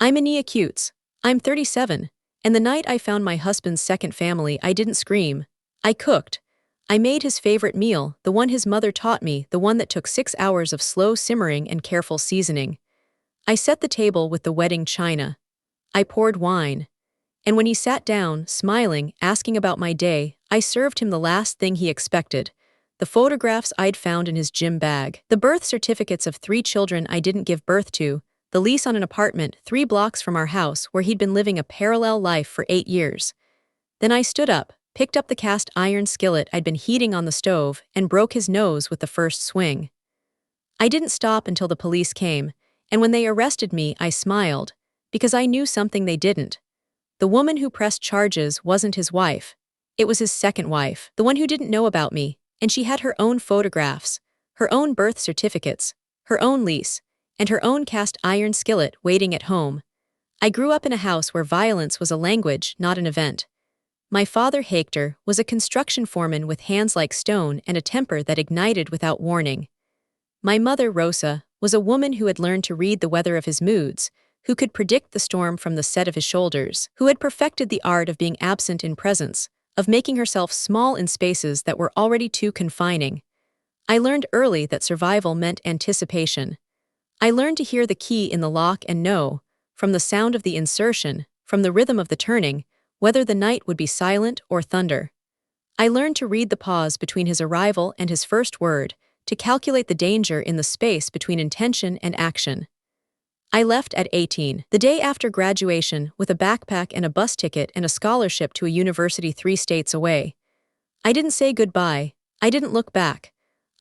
I'm Ania Cutes. I'm 37, and the night I found my husband's second family, I didn't scream. I cooked. I made his favorite meal, the one his mother taught me, the one that took 6 hours of slow simmering and careful seasoning. I set the table with the wedding china. I poured wine. And when he sat down, smiling, asking about my day, I served him the last thing he expected: the photographs I'd found in his gym bag, the birth certificates of 3 children I didn't give birth to, the lease on an apartment 3 blocks from our house where he'd been living a parallel life for 8 years. Then I stood up, picked up the cast iron skillet I'd been heating on the stove, and broke his nose with the first swing. I didn't stop until the police came, and when they arrested me, I smiled, because I knew something they didn't. The woman who pressed charges wasn't his wife. It was his second wife, the one who didn't know about me, and she had her own photographs, her own birth certificates, her own lease, and her own cast iron skillet waiting at home. I grew up in a house where violence was a language, not an event. My father, Hector, was a construction foreman with hands like stone and a temper that ignited without warning. My mother, Rosa, was a woman who had learned to read the weather of his moods, who could predict the storm from the set of his shoulders, who had perfected the art of being absent in presence, of making herself small in spaces that were already too confining. I learned early that survival meant anticipation. I learned to hear the key in the lock and know, from the sound of the insertion, from the rhythm of the turning, whether the night would be silent or thunder. I learned to read the pause between his arrival and his first word, to calculate the danger in the space between intention and action. I left at 18, the day after graduation, with a backpack and a bus ticket and a scholarship to a university 3 states away. I didn't say goodbye. I didn't look back.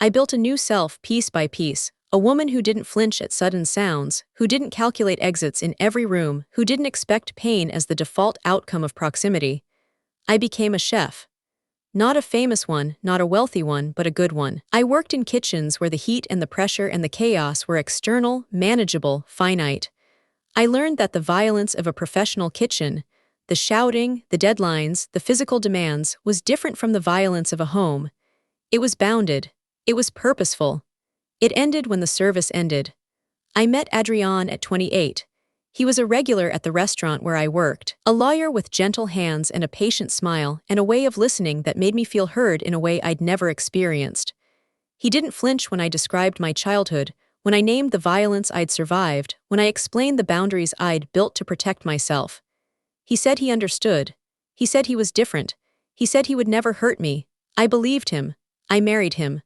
I built a new self piece by piece, a woman who didn't flinch at sudden sounds, who didn't calculate exits in every room, who didn't expect pain as the default outcome of proximity. I became a chef. Not a famous one, not a wealthy one, but a good one. I worked in kitchens where the heat and the pressure and the chaos were external, manageable, finite. I learned that the violence of a professional kitchen, the shouting, the deadlines, the physical demands, was different from the violence of a home. It was bounded. It was purposeful. It ended when the service ended. I met Adrian at 28. He was a regular at the restaurant where I worked, a lawyer with gentle hands and a patient smile and a way of listening that made me feel heard in a way I'd never experienced. He didn't flinch when I described my childhood, when I named the violence I'd survived, when I explained the boundaries I'd built to protect myself. He said he understood. He said he was different. He said he would never hurt me. I believed him. I married him.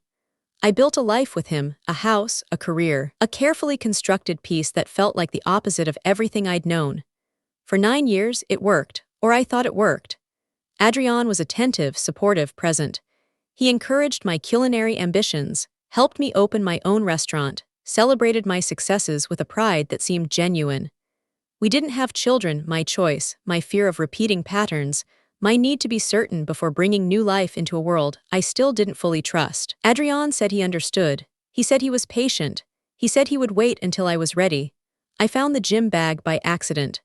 I built a life with him, a house, a career, a carefully constructed piece that felt like the opposite of everything I'd known. For 9 years, it worked, or I thought it worked. Adrian was attentive, supportive, present. He encouraged my culinary ambitions, helped me open my own restaurant, celebrated my successes with a pride that seemed genuine. We didn't have children, my choice, my fear of repeating patterns, my need to be certain before bringing new life into a world I still didn't fully trust. Adrian said he understood. He said he was patient. He said he would wait until I was ready. I found the gym bag by accident.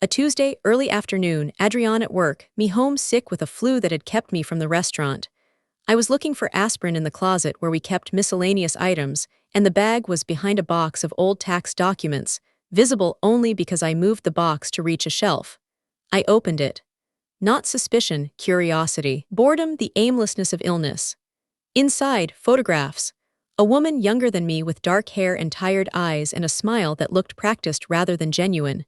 A Tuesday, early afternoon, Adrian at work, me home sick with a flu that had kept me from the restaurant. I was looking for aspirin in the closet where we kept miscellaneous items, and the bag was behind a box of old tax documents, visible only because I moved the box to reach a shelf. I opened it. Not suspicion, curiosity, boredom, the aimlessness of illness. Inside, photographs. A woman younger than me with dark hair and tired eyes and a smile that looked practiced rather than genuine.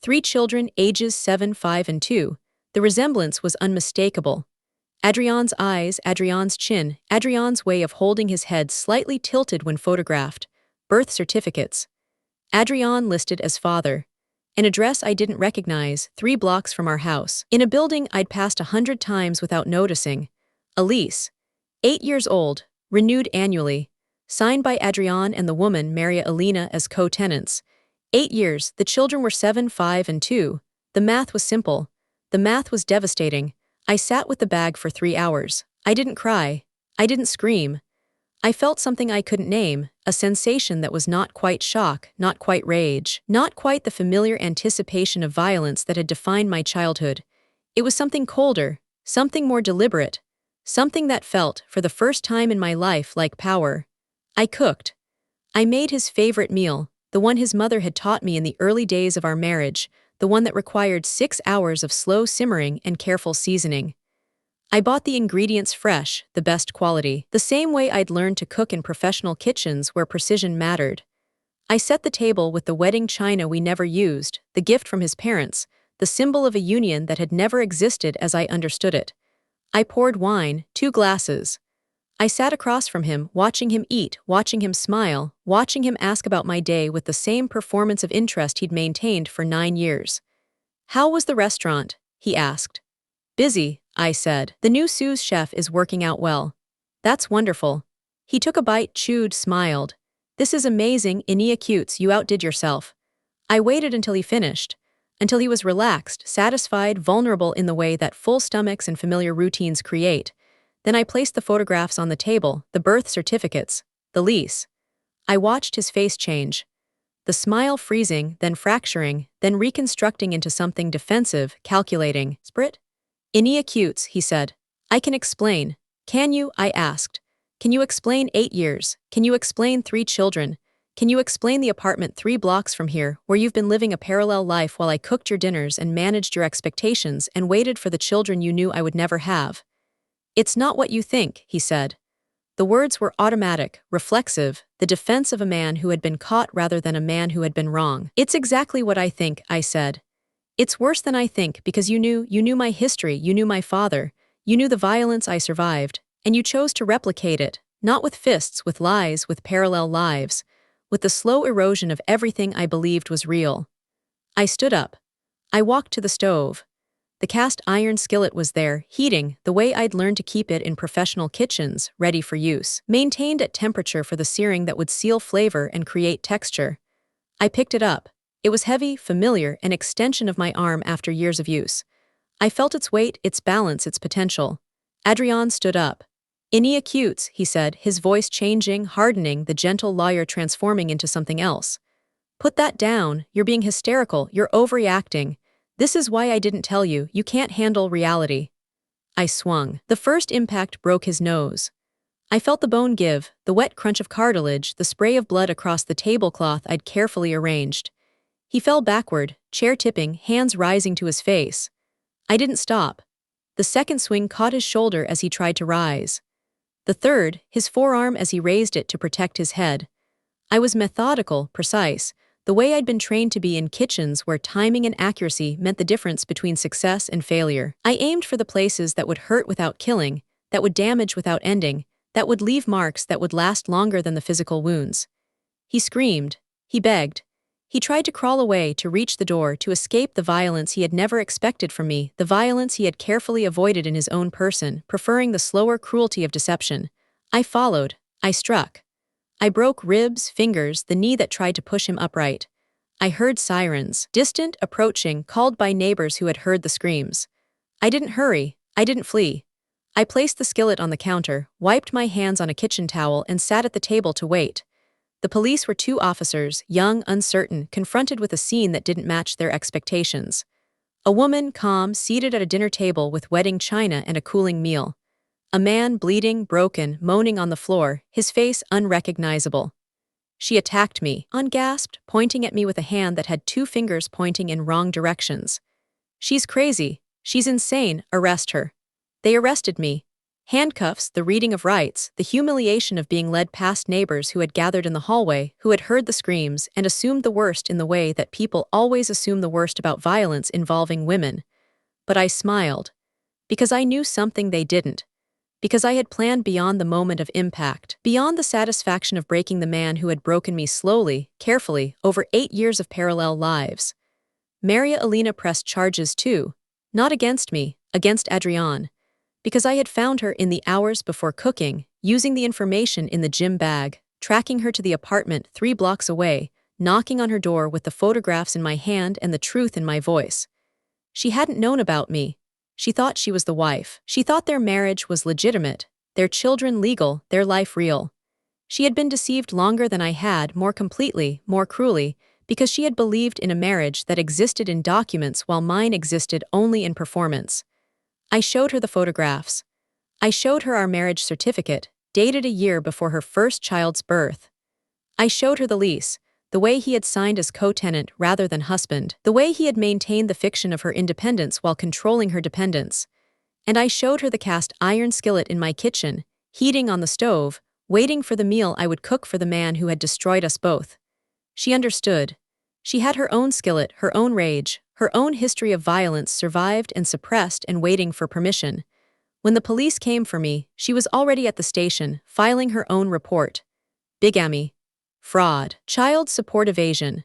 3 children, ages 7, 5, and 2. The resemblance was unmistakable. Adrian's eyes, Adrian's chin, Adrian's way of holding his head slightly tilted when photographed. Birth certificates. Adrian listed as father. An address I didn't recognize, 3 blocks from our house. In a building I'd passed 100 times without noticing. A lease. 8 years old, renewed annually. Signed by Adrian and the woman, Maria Elena, as co-tenants. 8 years, the children were 7, 5, and 2. The math was simple. The math was devastating. I sat with the bag for 3 hours. I didn't cry. I didn't scream. I felt something I couldn't name, a sensation that was not quite shock, not quite rage, not quite the familiar anticipation of violence that had defined my childhood. It was something colder, something more deliberate, something that felt, for the first time in my life, like power. I cooked. I made his favorite meal, the one his mother had taught me in the early days of our marriage, the one that required 6 hours of slow simmering and careful seasoning. I bought the ingredients fresh, the best quality, the same way I'd learned to cook in professional kitchens where precision mattered. I set the table with the wedding china we never used, the gift from his parents, the symbol of a union that had never existed as I understood it. I poured wine, 2 glasses. I sat across from him, watching him eat, watching him smile, watching him ask about my day with the same performance of interest he'd maintained for 9 years. "How was the restaurant?" he asked. "Busy," I said. "The new sous chef is working out well." "That's wonderful." He took a bite, chewed, smiled. "This is amazing, Inia Cutes, you outdid yourself." I waited until he finished, until he was relaxed, satisfied, vulnerable in the way that full stomachs and familiar routines create. Then I placed the photographs on the table, the birth certificates, the lease. I watched his face change. The smile freezing, then fracturing, then reconstructing into something defensive, calculating. "Sprit?" "Inia Cutes," he said. "I can explain." "Can you?" I asked. "Can you explain 8 years? Can you explain 3 children? Can you explain the apartment 3 blocks from here, where you've been living a parallel life while I cooked your dinners and managed your expectations and waited for the children you knew I would never have?" "It's not what you think," he said. The words were automatic, reflexive, the defense of a man who had been caught rather than a man who had been wrong. "It's exactly what I think," I said. "It's worse than I think because you knew my history, you knew my father, you knew the violence I survived, and you chose to replicate it, not with fists, with lies, with parallel lives, with the slow erosion of everything I believed was real." I stood up. I walked to the stove. The cast iron skillet was there, heating, the way I'd learned to keep it in professional kitchens, ready for use, maintained at temperature for the searing that would seal flavor and create texture. I picked it up. It was heavy, familiar, an extension of my arm after years of use. I felt its weight, its balance, its potential. Adrian stood up. "Inia Cutes," he said, his voice changing, hardening, the gentle lawyer transforming into something else. "Put that down, you're being hysterical, you're overreacting. This is why I didn't tell you, you can't handle reality." I swung. The first impact broke his nose. I felt the bone give, the wet crunch of cartilage, the spray of blood across the tablecloth I'd carefully arranged. He fell backward, chair tipping, hands rising to his face. I didn't stop. The second swing caught his shoulder as he tried to rise. The third, his forearm as he raised it to protect his head. I was methodical, precise, the way I'd been trained to be in kitchens where timing and accuracy meant the difference between success and failure. I aimed for the places that would hurt without killing, that would damage without ending, that would leave marks that would last longer than the physical wounds. He screamed. He begged. He tried to crawl away, to reach the door, to escape the violence he had never expected from me, the violence he had carefully avoided in his own person, preferring the slower cruelty of deception. I followed. I struck. I broke ribs, fingers, the knee that tried to push him upright. I heard sirens, distant, approaching, called by neighbors who had heard the screams. I didn't hurry. I didn't flee. I placed the skillet on the counter, wiped my hands on a kitchen towel, and sat at the table to wait. The police were 2 officers, young, uncertain, confronted with a scene that didn't match their expectations. A woman, calm, seated at a dinner table with wedding china and a cooling meal. A man, bleeding, broken, moaning on the floor, his face unrecognizable. "She attacked me," An gasped, pointing at me with a hand that had 2 fingers pointing in wrong directions. "She's crazy. She's insane. Arrest her." They arrested me. Handcuffs, the reading of rights, the humiliation of being led past neighbors who had gathered in the hallway, who had heard the screams and assumed the worst in the way that people always assume the worst about violence involving women. But I smiled. Because I knew something they didn't. Because I had planned beyond the moment of impact, beyond the satisfaction of breaking the man who had broken me slowly, carefully, over 8 years of parallel lives. Maria Elena pressed charges too, not against me, against Adrian. Because I had found her in the hours before cooking, using the information in the gym bag, tracking her to the apartment 3 blocks away, knocking on her door with the photographs in my hand and the truth in my voice. She hadn't known about me. She thought she was the wife. She thought their marriage was legitimate, their children legal, their life real. She had been deceived longer than I had, more completely, more cruelly, because she had believed in a marriage that existed in documents while mine existed only in performance. I showed her the photographs. I showed her our marriage certificate, dated a year before her first child's birth. I showed her the lease, the way he had signed as co-tenant rather than husband, the way he had maintained the fiction of her independence while controlling her dependence. And I showed her the cast iron skillet in my kitchen, heating on the stove, waiting for the meal I would cook for the man who had destroyed us both. She understood. She had her own skillet, her own rage, her own history of violence survived and suppressed and waiting for permission. When the police came for me, she was already at the station, filing her own report. Bigamy. Fraud. Child support evasion.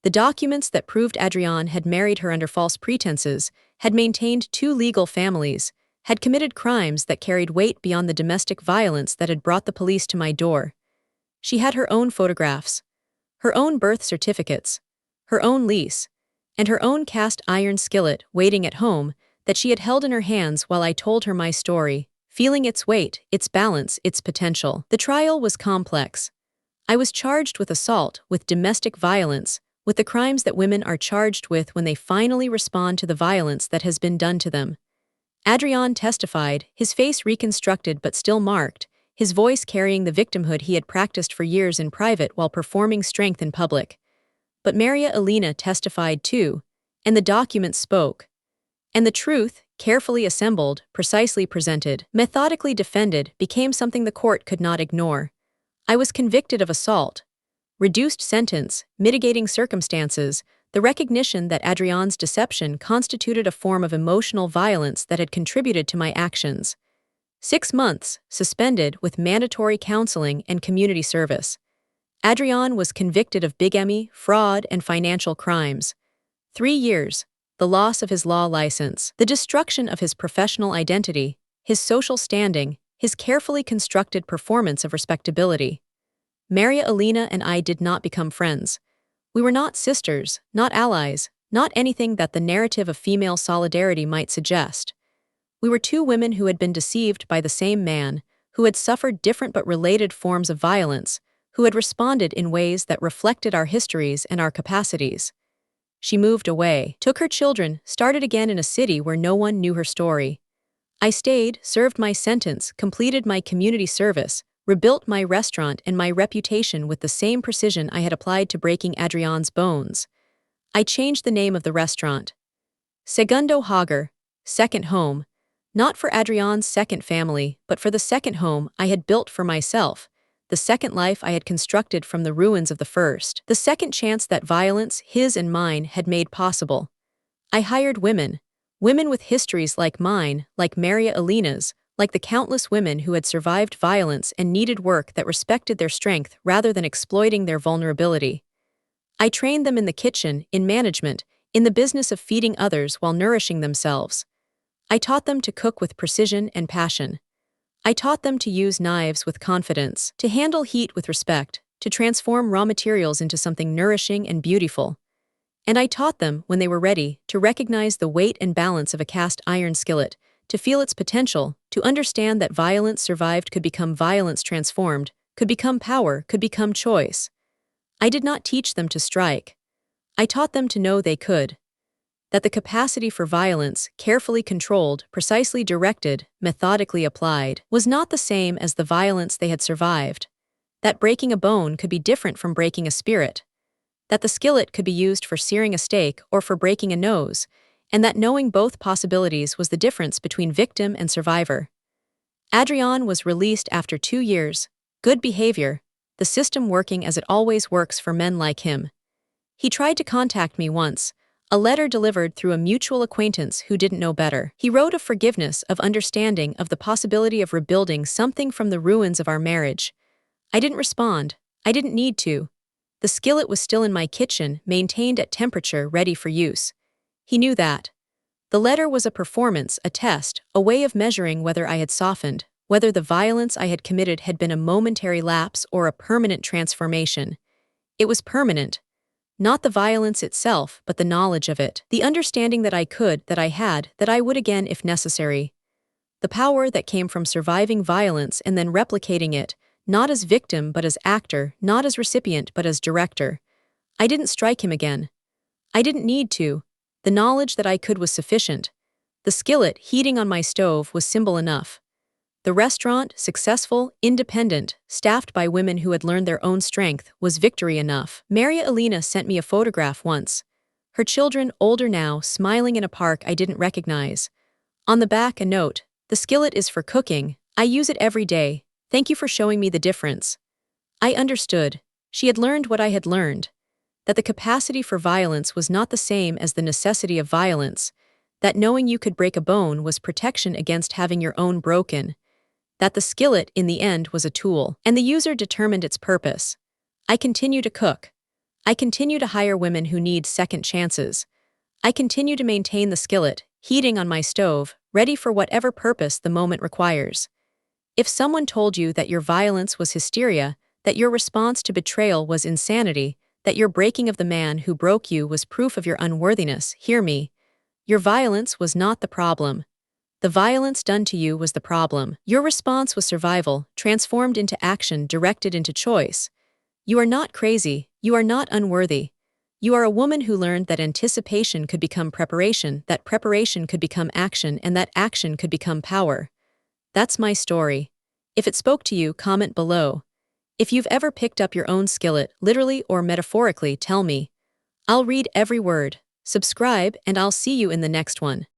The documents that proved Adrian had married her under false pretenses, had maintained 2 legal families, had committed crimes that carried weight beyond the domestic violence that had brought the police to my door. She had her own photographs, her own birth certificates, her own lease, and her own cast iron skillet waiting at home that she had held in her hands while I told her my story, feeling its weight, its balance, its potential. The trial was complex. I was charged with assault, with domestic violence, with the crimes that women are charged with when they finally respond to the violence that has been done to them. Adrian testified, his face reconstructed but still marked, his voice carrying the victimhood he had practiced for years in private while performing strength in public. But Maria Elena testified too, and the documents spoke. And the truth, carefully assembled, precisely presented, methodically defended, became something the court could not ignore. I was convicted of assault. Reduced sentence, mitigating circumstances, the recognition that Adrian's deception constituted a form of emotional violence that had contributed to my actions. 6 months, suspended with mandatory counseling and community service. Adrian was convicted of bigamy, fraud, and financial crimes. 3 years, the loss of his law license, the destruction of his professional identity, his social standing, his carefully constructed performance of respectability. Maria Elena and I did not become friends. We were not sisters, not allies, not anything that the narrative of female solidarity might suggest. We were 2 women who had been deceived by the same man, who had suffered different but related forms of violence, who had responded in ways that reflected our histories and our capacities. She moved away, took her children, started again in a city where no one knew her story. I stayed, served my sentence, completed my community service, rebuilt my restaurant and my reputation with the same precision I had applied to breaking Adrian's bones. I changed the name of the restaurant. Segundo Hogar, second home, not for Adrian's second family, but for the second home I had built for myself, the second life I had constructed from the ruins of the first, the second chance that violence, his and mine, had made possible. I hired women with histories like mine, like Maria Elena's, like the countless women who had survived violence and needed work that respected their strength rather than exploiting their vulnerability. I trained them in the kitchen, in management, in the business of feeding others while nourishing themselves. I taught them to cook with precision and passion. I taught them to use knives with confidence, to handle heat with respect, to transform raw materials into something nourishing and beautiful. And I taught them, when they were ready, to recognize the weight and balance of a cast iron skillet, to feel its potential, to understand that violence survived could become violence transformed, could become power, could become choice. I did not teach them to strike. I taught them to know they could. That the capacity for violence, carefully controlled, precisely directed, methodically applied, was not the same as the violence they had survived. That breaking a bone could be different from breaking a spirit. That the skillet could be used for searing a steak or for breaking a nose, and that knowing both possibilities was the difference between victim and survivor. Adrian was released after 2 years, good behavior, the system working as it always works for men like him. He tried to contact me once, a letter delivered through a mutual acquaintance who didn't know better. He wrote of forgiveness, of understanding, of the possibility of rebuilding something from the ruins of our marriage. I didn't respond. I didn't need to. The skillet was still in my kitchen, maintained at temperature, ready for use. He knew that. The letter was a performance, a test, a way of measuring whether I had softened, whether the violence I had committed had been a momentary lapse or a permanent transformation. It was permanent. Not the violence itself, but the knowledge of it, the understanding that I could, that I had, that I would again if necessary. The power that came from surviving violence and then replicating it, not as victim but as actor, not as recipient but as director. I didn't strike him again. I didn't need to. The knowledge that I could was sufficient. The skillet heating on my stove was symbol enough. The restaurant, successful, independent, staffed by women who had learned their own strength, was victory enough. Maria Elena sent me a photograph once. Her children, older now, smiling in a park I didn't recognize. On the back, a note: "The skillet is for cooking. I use it every day. Thank you for showing me the difference." I understood. She had learned what I had learned. That the capacity for violence was not the same as the necessity of violence. That knowing you could break a bone was protection against having your own broken. That the skillet, in the end, was a tool, and the user determined its purpose. I continue to cook. I continue to hire women who need second chances. I continue to maintain the skillet, heating on my stove, ready for whatever purpose the moment requires. If someone told you that your violence was hysteria, that your response to betrayal was insanity, that your breaking of the man who broke you was proof of your unworthiness, hear me. Your violence was not the problem. The violence done to you was the problem. Your response was survival, transformed into action, directed into choice. You are not crazy. You are not unworthy. You are a woman who learned that anticipation could become preparation, that preparation could become action, and that action could become power. That's my story. If it spoke to you, comment below. If you've ever picked up your own skillet, literally or metaphorically, tell me. I'll read every word. Subscribe, and I'll see you in the next one.